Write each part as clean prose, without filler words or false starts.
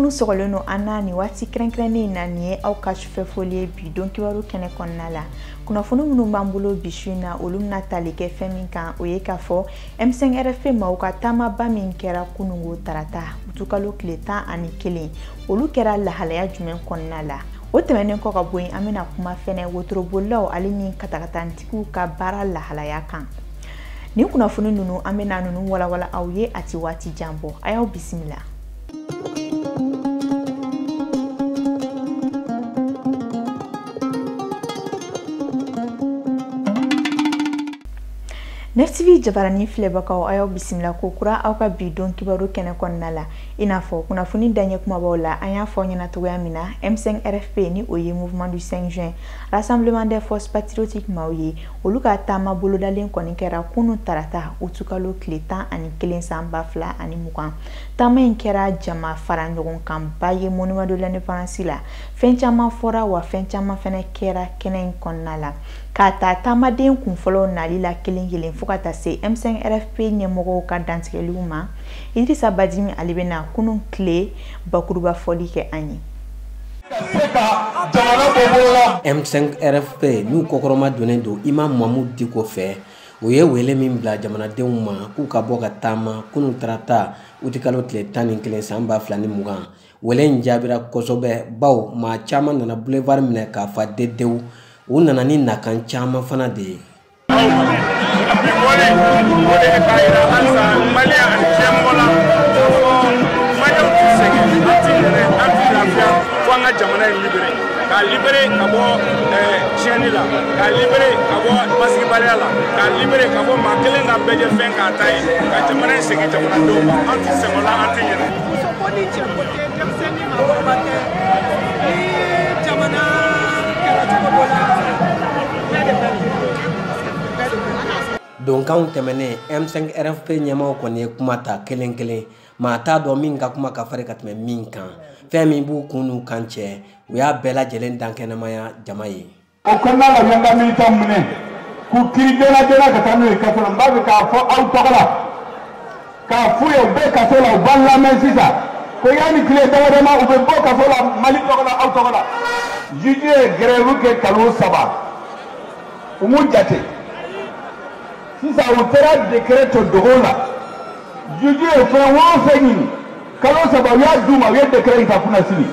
Minnu sɔgɔlen no an ni waati kɛrɛnkɛrɛnnen na ni ye aw ka sufɛ foli ye bi don kibaru kɛnɛ kɔnɔna la. Kunnafoni minnu b'an bolo bi su in na olu bɛna tali kɛ fɛn min kan o ye k'a fɔ M5 RFP maaw ka taamaba min kɛra kunungo tarata utukalo tile 11 olu kɛra lahalaya jumɛn kɔnɔna la. O tɛmɛnen kɔ ka bɔ yen an bɛna kuma fɛnɛ wotorobolilaw ale ni katakatantigiw ka baara lahalaya kan. Ni kunnafoni ninnu an bɛna ninnu walawala aw ye a ti waati jan bɔ a y'aw bisimila. NEF-TV jabarani filɛbagaw a y'aw bisimila ko kura aw ka bi don kibaru kɛnɛ kɔnɔna la. I n'a fɔ kunnafoni daɲɛ kumabaw la an y'a fɔ ɲɛna cogoya min na M5 RFP ni o ye mouvement du 5 juin Rassemblement des forces patriotiques maaw ye olu ka taama bolodalen kɔni kɛra kunun tarata utukalo tile 11 san 2020. Taama in kɛra jama fara ɲɔgɔn kan ba ye monument de l'indépendance la. Fɛn caman fɔra wa fɛn caman fɛnɛ kɛra kɛnɛ in kɔnɔna la. Ka ta taamaden kunfɔlɔ nali la kelen fo ka taa se M5 RFP ɲɛmɔgɔw ka dantigɛliw ma. Idrissa Badimi ale bɛna kunun tile bakuruba fɔli kɛ an ye. M5 RFP n'u kɔkɔrɔma donnen don Imam Mahmoud Diko fɛ o ye wele min bila jamanadenw ma k'u ka bɔ ka taama kunun tarata utikalo tile 11 san 2020. Wele in jaabira kosɛbɛ baw maa caman nana boulevard minɛ k'a fa dedew u nana ni nakan caman fana de ye. Jamana in libéré ka libéré ka bɔ tiɲɛni la ka libéré ka bɔ basigibaliya la ka libéré ka bɔ maa kelen ka bɛɛ jɛ fɛn k'a ta ye ka jamana in segin jamanadenw ma an tɛ sɛgɛn la an tɛ yɛlɛ. Muso ko ni cɛ ko tɛ denmisɛnnin maakɔrɔba tɛ ni jamana kɛra cogo dɔ la bɛɛ de bɛ donkanw tɛmɛnen M5 RFP ɲɛmaaw kɔni ye kuma ta kelen maa t'a dɔn min ka kuma ka farin ka tɛmɛ min kan. Fɛn min b'u kun n'u kan cɛ u y'a bɛɛ lajɛlen dan kɛnɛmaya jama ye. O kɔnɔna la yan ka militant minɛ k'u kiri joona ka taa n'u ye kaso la n b'a fɛ k'a fɔ aw tɔgɔ la k'a f'u ye u bɛ kaso la u b'an lamɛn sisan ko yanni tile damadama u bɛ bɔ kaso la Mali tɔgɔ la aw tɔgɔ la. Juge ye grève kɛ kalo 3 u m'u jate sisan u taara décret to dogo la juge ye fɛn o fɛn ɲini kalo 3 u y'a d'u ma u ye décret in ta kunna sini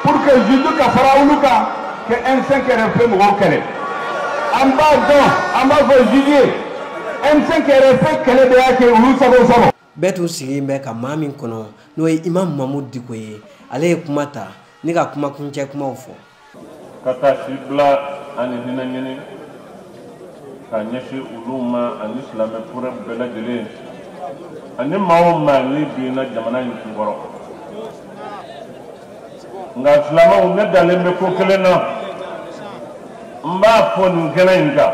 pour que juge ka fara olu kan que M5 RFP mɔgɔw kɛlɛ an b'a dɔn an b'a fɔ juge ye M5 RFP kɛlɛ de y'a kɛ olu sago. Bɛɛ tun sigilen bɛ ka maa min kɔnɔ n'o ye Imam Mahmoud Diko ye ale ye kuma ta ni ka kuma kuncɛ kumaw fɔ. Ka taa si bila ani hinɛ ɲini ka ɲɛsin olu ma ani silamɛ fura bɛɛ lajɛlen ani maa o maa ni binna jamana in kunkɔrɔ nka silamɛw ne dalen bɛ ko kelen na n b'a fɔ nin kɛnɛ in kan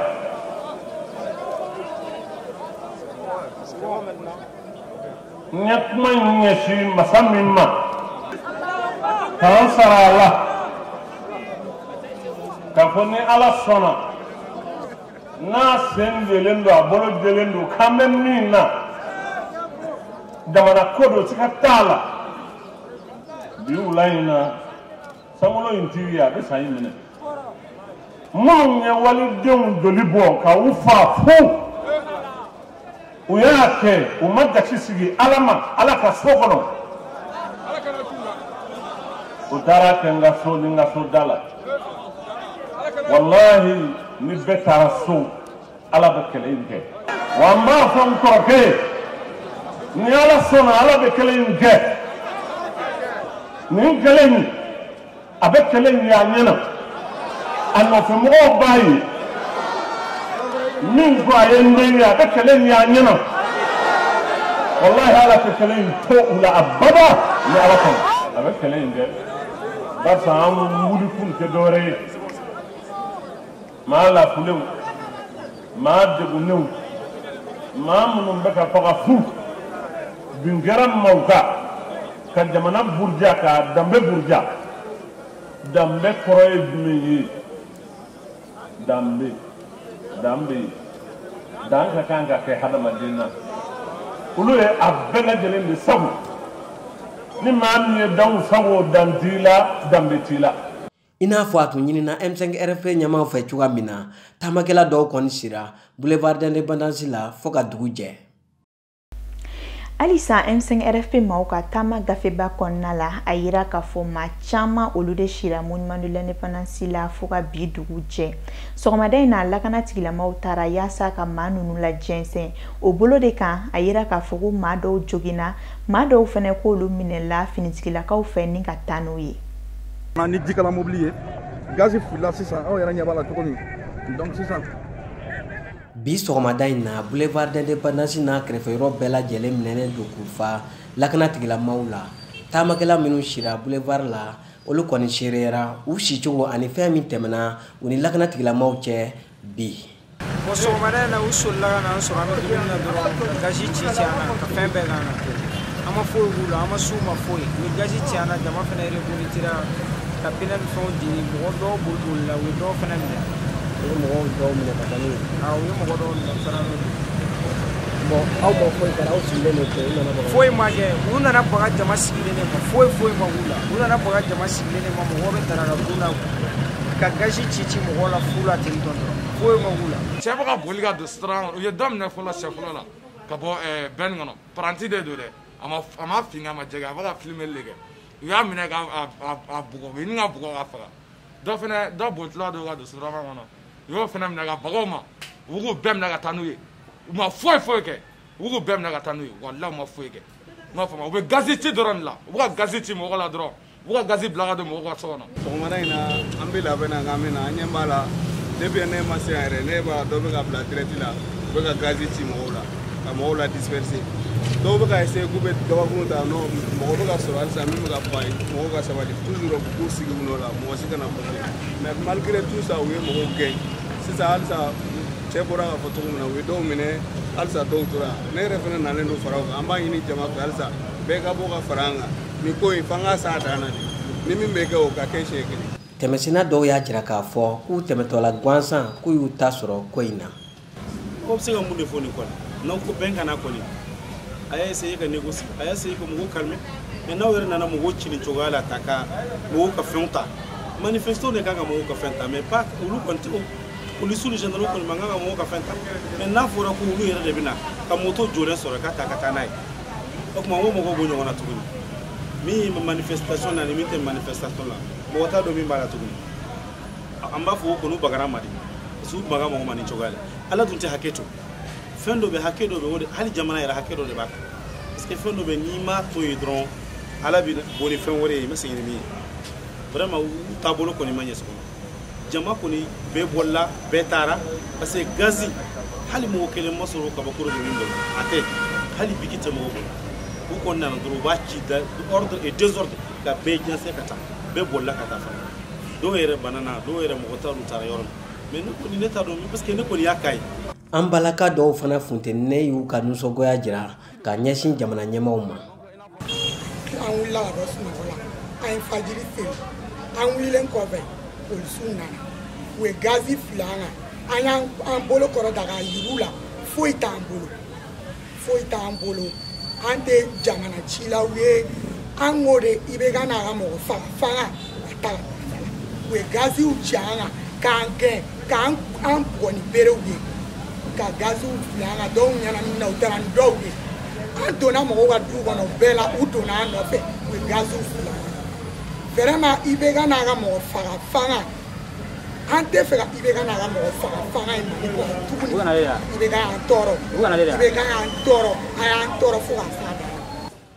n ye kuma in ɲɛsin masa min ma k'an sara a la k'a fɔ ni Ala sɔnna n'a sen jɛlen don a bolo jɛlen don k'an bɛ min na jamana ko do siga t'a la bi wula in na sankolo in t'i ye a bɛ san in minɛ minnu ye walidenw joli bɔ ka u fa fu u y'a kɛ u ma gasi sigi Ala ma Ala ka so kɔnɔ u taara kɛ n ka so ni n ka so da la wallahi ni bɛɛ taara so Ala bɛ kɛlɛ in kɛ wa n b'a fɔ n kɔrɔkɛ ye ni Ala sɔnna Ala bɛ kɛlɛ in kɛ nin kɛlɛ in a bɛ kɛlɛ in ye a ɲɛna a nɔfɛmɔgɔw b'a ye min ko a ye n den ye a bɛ kɛlɛ in ye a ɲɛna wallahi Ala tɛ kɛlɛ in to u la abada ni Ala kɔnɔ a bɛ kɛlɛ in kɛ barisa an wuli kun tɛ dɔwɛrɛ ye maa lafulenw maa degunenw maa minnu bɛ ka faga fu bin kɛra maaw ka jamana buruja ka danbe buruja danbe kɔrɔ ye jumɛn ye danbe dan ka kan ka kɛ hadamaden na olu ye a bɛɛ lajɛlen de sabu ni maa min ye danw sango dantila dambetila ina fo atu nyini na M5 RFP nyama fa chuga mina tamakela do kon sira boulevard d'indépendance la foka duguje Alisa M5 RFP mauka tama gafeba konnala ayira ka fo ma chama olude shira monument de l'indépendance la foka bi duguje sogomada ina lakana tigila mautara yasa ka manunu la jensen obolo de kan ayira ka fo ma do jogina ma do fene ko lu minela finitigila ka fe ni ka tanoyi ni dikala mobilier gaz fula sisa aw yara nyabala to komi donc sisa bi sogomada ina boulevard d'indépendance na krefeiro bela jele minene do kufa lakana tigila maula tamakela minu shira boulevard la olu koni shirera u shicho ani fami temna uni lakana tigila mauche bi sogomada na usulla na sogama dubina do gaji chichana ka fembe na ama fo gula ama suma fo ni gaji chichana dama fenere bonitira kapina fondi mo do bulbul la we do fenere mo do mo ka tani mo do no sarano bo aw mo fo ka aw sile ne ko na ba fo ma je una na baga jama sile ne ma fo ma gula una na baga jama sile ne ma mo be tarara kuna ka gaji chichi mo la fula tin don fo ma gula chef ka boliga do strang ye dom na fo la chef la ka bo ben ngono pranti de do de ama finga ma jega ba filmer lege ya mine ka a bugo ni nga bugo ka fara do fena do botla do ga do strang ngono yo fena mine ka bago ma wugo bem na ka tanuye ma foi ke wugo bem na ka tanuye wallahi ma foi ke ma fama o be gazeti doron la o ga gazeti mo la doron o ga gazeti blaga do mo ga sono so mara ina ambila bena ngamina anyembala debia ne masere ne ba do be ka bla tretila be ka gazeti mo la ka mo la disperser do be ka essayer gube do ba no mo be ka so alsa mi ga pai mo ga sabali toujours ko sigi no la mo sika na ko mais malgré tout ça oui mo gain c'est ça alsa chebora ga foto na we do mine alsa do tura ne refena na ne do farao amba ini jama alsa be ga bo ga faranga ni ko ifanga sa dana ni mi be ga o ka ke sheke temesina do ya jira ka fo ku temetola gwansan ku yu tasoro koina ko se ga munde foni ko non ko benga na ko ni aya se ga negoci aya se ko mo calme mais na were na mo wochi ni chogala taka mo ka fenta manifesto ne kanga mo ka fenta mais pas ulu konti ulu sulu general ko manga mo ka fenta mais na fora ko ulu yere de bina ka moto jore soro ka taka nai ko mo ko bonyo wana tuguni mi manifestation na limite manifestation la mo ta do mi mala tuguni amba fo ko no bagara madi su baga mo mani chogala ala dunte haketo fendo be hakedo be wode hali jamana ira hakedo de bak parce que fendo be ni ma to yidron ala bi boni fen wore me seyni mi vraiment tabolo ko ni magnes ko jama ko ni be bolla be tara parce que gazi hali mo kele masoro ka bakuro de windo ate hali bikite mo ko ko nan do ba ci da ordre et désordre ka be jense kata be bolla kata fa do yere banana do yere mo taru tara yoron mais ne ko ni neta do parce que ne ko yakai ambalaka do fana funtene yu ka nusogoya jira ka nyashin jamana nyemaw ma an wila do sunna an fajiri fe an wilen ko be ol sunna we gazi flanga an bolo koro daga yirula foi tambolo ante jamana chila we an ngore ibe gana ga mo fa ta we gazi uchanga kan an boni bere we ka gazu flanga don yana na uteran doge antona mo wa du kono bela utona no fe we gazu flanga vraiment ibega na ga mo fanga ante fera ibega na ga mo fanga ko tukuni ibega antoro ay antoro fu ga fanga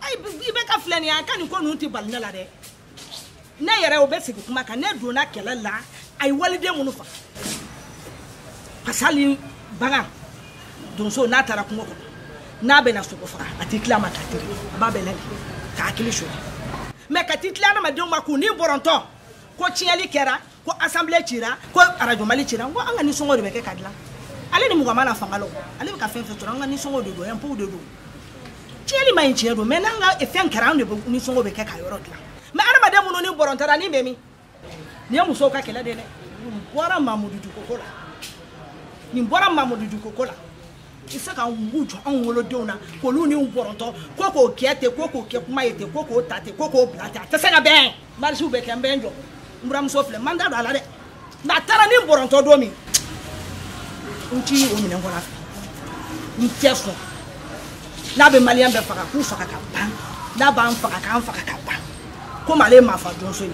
ay ibega flani ya kan ko nunti balna la de na yere obesi kuma ka ne do na kelala ay walide munu fa pasali baga donso na tara kungo ko na be na soko fa atikla matatiri ba be len ka akili sho me ka titla na madon ma ku ni boronto ko chiali kera ko assemblée chira ko arajo mali chira ngo anga ni songo de be ke kadla ale ni mugama na fangalo ale ka fen fe anga ni songo de do en po de do chiali mai chero me nanga e fen kera ni songo be ke ka yoro kla me ana madam no ni boronto ra ni be mi ni amuso ka kela de ne wara mamudu kokola ni mbora mamudu kokola isa ka wujo an wolo dona ko lu ni boronto ko kete ko ke kuma yete ko tate ko blata ta sega ben marsu be kan benjo muram sofle manda do ala de na tara ni boronto do mi unti o mi ngola ntefo na be malian be faka ku faka ka ban na ban faka kan faka ka ban ko male ma fa don so ni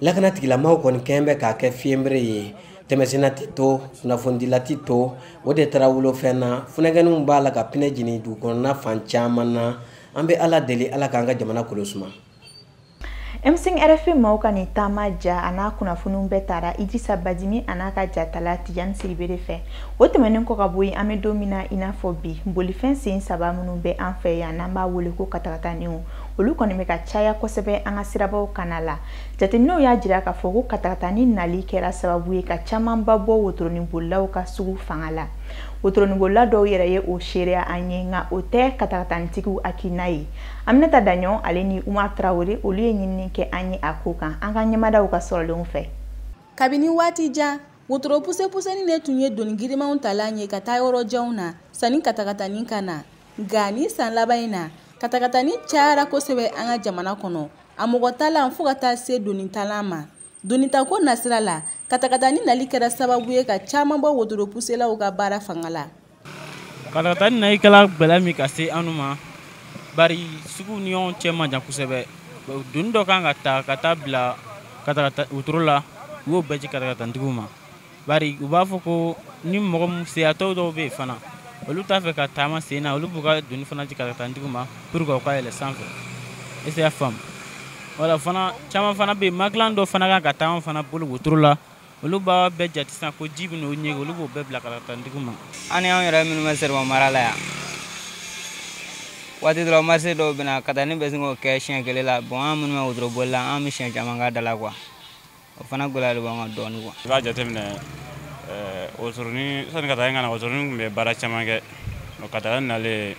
lakana tigila maw kon kembe ka ke fiembre ye temesina tito na fondila tito wode tarawulo fena funeganu mbala ka pine jini du kon na fanchamana ambe ala deli ala kanga jamana kolosuma MSing RFP mauka ni tamaja ana kuna funun betara Idrissa Badimi anaka jatala Tijan Siribere fe wote menenko kabui ame domina inafobi mboli fensi saba munu be anfe ya namba wole ko katakataniu olu koni meka chaya kosebe anga sirabo kanala jatemino ya jira ka fogo katakatani nali kera sababu ka chama babo wotroni bollaw ka sugu fangala wotroni bolla do yere ye o sheria anyenga ote katakatantiku akinai Aminata Danyo aleni Umar Traoré olu ye nyinni ke anyi akokan anga nyamada u ka sorolon fe kabini wati ja wotro puse ni ne tunye don girima untala nye kata yoro jauna sani katakatani kana gani san labaina katakatani chara ko sebe anga jamana kono amogotala mfugata se donitalama donita ko nasrala katakatani nali kera sababu ye ka chama bo wotro puse la u ka bara fangala katakatani na ikala belami ka se anuma bari sugu nion chema jan kusebe dundo kanga kata bla kata utrola wo beji kata ndiguma bari ubafo ko ni mogom se ato do be fana olu ta fe ka tama sena olu buga duni fana ji kata ndiguma pour ko ele sanfe ese afam wala fana chama fana be maglando fana ka tama fana bulu utrola olu ba be jatisa ko jibi no nyego olu bo be bla kata ndiguma ani on yara min maser mo marala ya wati dro marché do bina katani besingo ke chien kele la bon amun ma wudro bolla am chien jamanga dala quoi o fana golal bo nga don quoi ba jatemne osurni son kata ngana osurni be bara chamange no kata nale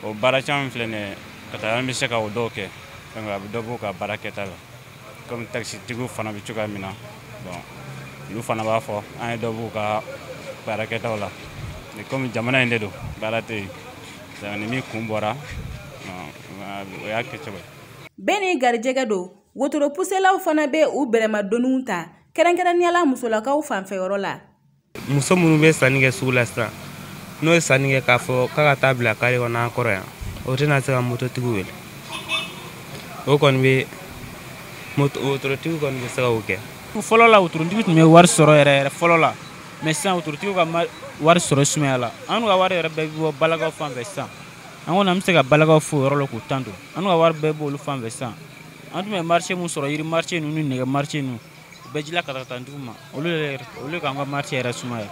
o bara cham flene kata mi seka o doke nga do bo ka baraketa comme taxi tigu fana bi chuka mina bon lu fana ba fo an do bo ka baraketa wala ni comme jamana inde do barate ni mi kumbora ya kechebe beni garjega do wotoro pusela fana be u berema donunta kerenkeren yala musola ka u fanfe yorola muso munu be sanige sugula sa no sanige ka fo kaka tabla kare wana korea o tena se moto tiguwel o kon be moto wotoro tigu kon be sa oke folo la wotoro tigu me war soro ere folo la mais sans wotoro tigu ka war soro sumela anu ga war ere be bo balaga fanfe sa anu na mse ka balaga fo rolo ku tando anu ga war be bo lu fanfe sa anu me marché mu soro yiri marché nu ni nega marché nu bejila kata tanduma olu ka nga marché era sumaya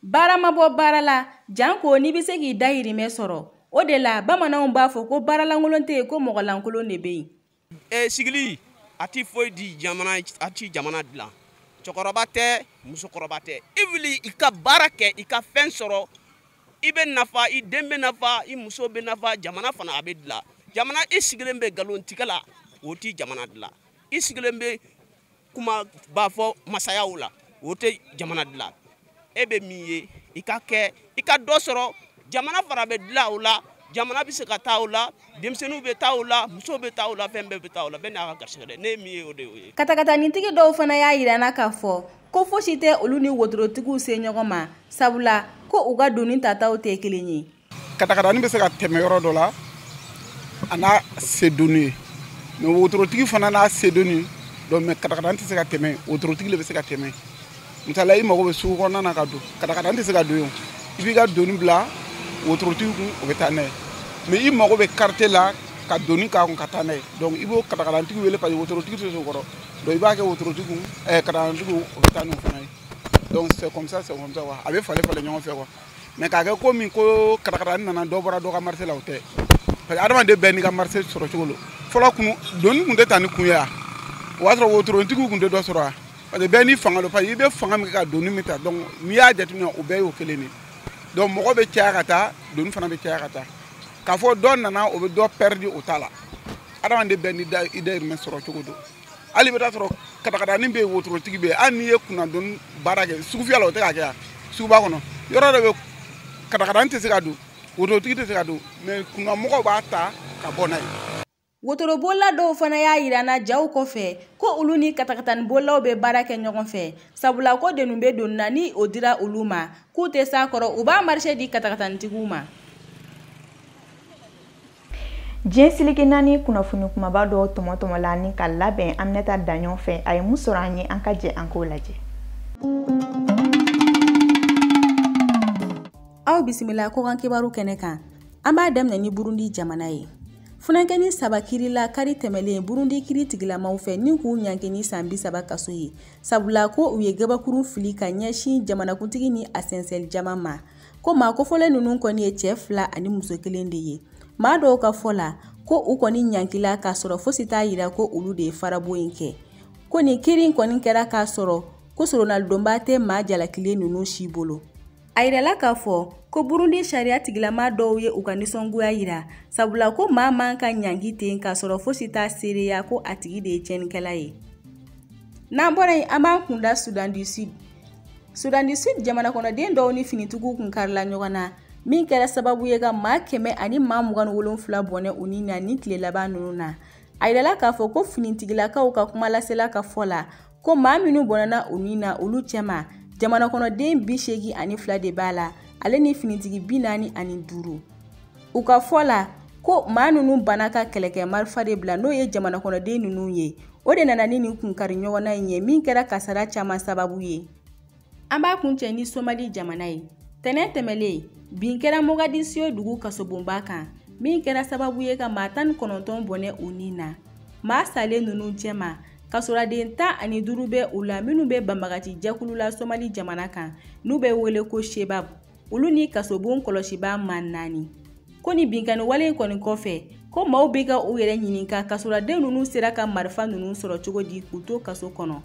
bara mabo barala janko ni bise ki dahiri me soro o de la bamana ba fo ko barala ngolonte ko mogolan kolonde be sigili ati foi di jamana ati jamana dila chokorobate musokorobate ivili ika barake ika fen soro ibe nafa I dembe nafa I muso be nafa jamana fana abedla jamana isigilembe galon tikala oti jamana dila isigilembe kuma bafo masaya wula wote jamana dila ebe miye ika do soro jamana fara be dila wula jamana bi se ka taula demsenu be taula muso be taula fembe be taula be na ka garsede ne miye ode oye katakata ni tigi do fana ya yirana ka fo ko fo shite olu ni wodro tigu se nyogoma sabula ko uga doni tata o te kelenyi katakata ni be se ka teme yoro do la ana se doni no wodro tigi fana na se doni do me katakata ni se ka teme wodro tigi le be se ka teme mutala I mago be su ko na ka do katakata ni se ka do yo ibi ga doni bla wodro tigi o betane mais I mago be carte la ka doni ka ko katane donc ibo katakata tigi wele pa wodro tigi so ko do iba ke wotro tigu katakata tigu o betane o fana donc c'est comme ça wa abe fallait ñoo fe quoi mais ka ko mi ko katakata nana do bora do ka marché la hotel parce que adama de ben ka marché soro cogolo fola kunu doni kunde tani kunya watro wotro tigu kunde do soro parce que ben fanga do pa ibe fanga mi ka doni mita donc mi ya jati no o be o keleni donc mo ko be tiarata doni fana be tiarata ka fo don nana o be do perdu o tala adama de ben ida me soro cogodo ali beta soro katakata ni be wotro tigi be ani ye kuna don barage sugu fiala o te ka kya sugu ba kono yoro do be kadakadan tɛ se ka don wotorotigi tɛ se ka don mais kunamɔgɔw b'a ta ka bɔ n'a ye. Wotorobola dɔw fana y'a yira na jaw kɔfɛ ko olu ni katakatani bolaw bɛ baara kɛ ɲɔgɔn fɛ sabula ko denu bɛ don na ni o dira olu ma k'u tɛ s'a kɔrɔ u b'a marché di katakatanitigiw ma. Diɲɛ seleke naani kunnafoni kumaba dɔw tɔmɔtɔmɔ la ni ka labɛn Aminata Daɲɔn fɛ a ye mun sɔrɔ an ye an ka jɛ an k'o lajɛ. Aw bisimila ko kan kibaru kɛnɛ kan an b'a daminɛ ni Burundi jamana ye. Funankɛni saba kirila kari tɛmɛlen Burundi kiri tigilamaw fɛ ni k'u ɲanki ni san 30 kaso ye sabula ko u ye gabakuru fili ka ɲɛsin jamanakuntigi ni a sɛnsɛli jama ma ko maa kofɔlen ninnu kɔni ye cɛ 2 ani muso 1 de ye. Maa dɔw ka fɔ la ko u kɔni ɲankila k'a sɔrɔ fosi t'a yira ko olu de ye farabo in kɛ ko ni kiri kɔni kɛra k'a sɔrɔ ko soronnalidonba tɛ maa jalakile ninnu si bolo. A yirala k'a fɔ ko Burundi sariya tigilama dɔw ye u ka nisɔngoya yira sabula ko maa man ka ɲangi ten k'a sɔrɔ fosi t'a seereya ko a tigi de ye cɛnnikɛla ye. N'an bɔra yen an b'an kunda Sudan du Sud. Sudan du Sud jamana kɔnɔden dɔw ni finitigiw kun karila ɲɔgɔn na min kɛra sababu ye ka maa 100 ani maa 27 bɔnɛ u ni na ni tile laban ninnu na. A yirala k'a fɔ ko finitigilakaw ka kuma lasela ka fɔ la ko maa minnu bɔnɛna u ni na olu cɛma jamana kɔnɔden 82 de b'a la ale ni finitigi 45. U ka fɔ la ko maa ninnu bana ka kɛlɛkɛ marifa de bila n'o ye jamana kɔnɔden ninnu ye o de nana ni nin kunkari ɲɔgɔnna in ye min kɛra kasara caman sababu ye. An b'a kuncɛ ni Somali jamana ye. Tɛnɛ tɛmɛlen bin kɛra Mogadiscio dugu kasobonba kan min kɛra sababu ye ka maa 19 bɔnɛ u ni na. Maa salen ninnu cɛma kasɔraden 15 bɛ u la minnu bɛ banbagati jɛkulu la Somali jamana kan n'u bɛ wele ko Shebab olu ni kasobon kɔlɔsiba maa 4. Ko ni binkani wale kɔni kɔfɛ ko maaw bɛ ka u yɛrɛ ɲininka kasɔraden ninnu sera ka marifa ninnu sɔrɔ cogo di k'u to kaso kɔnɔ.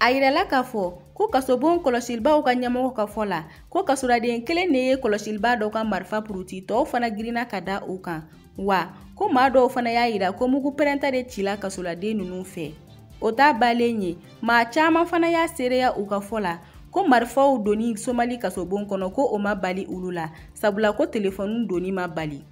A yirala k'a fɔ ko kasobon kɔlɔsilibaw ka ɲɛmɔgɔ ka fɔ la ko kasɔraden 1 de ye kɔlɔsiliba dɔw ka marifa puruti tɔw fana girinna ka da u kan wa ko maa dɔw fana y'a yira ko mugu pɛrɛnta de cila kasɔraden ninnu fɛ. O t'a balen ye maa caman fana y'a seereya u ka fɔ la ko marifaw doni Somali kasobon kɔnɔ ko o ma bali olu la sabula ko telefɔni doni ma bali.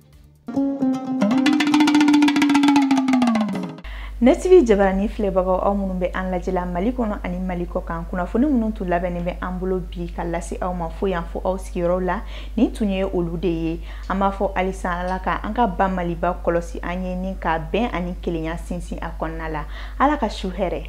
Ne TV jabarani filɛbagaw aw minnu bɛ an lajɛla Mali kɔnɔ ani Mali kɔ kan kunnafoni minnu tun labɛnnen bɛ an bolo bi ka lase aw ma fo yan fo aw sigiyɔrɔw la nin tun ye olu de ye an b'a fɔ halisa Ala ka an ka ba Maliba kɔlɔsi an ye ni ka bɛn ani kelenya sinsin a kɔnɔna la Ala ka su hɛrɛ.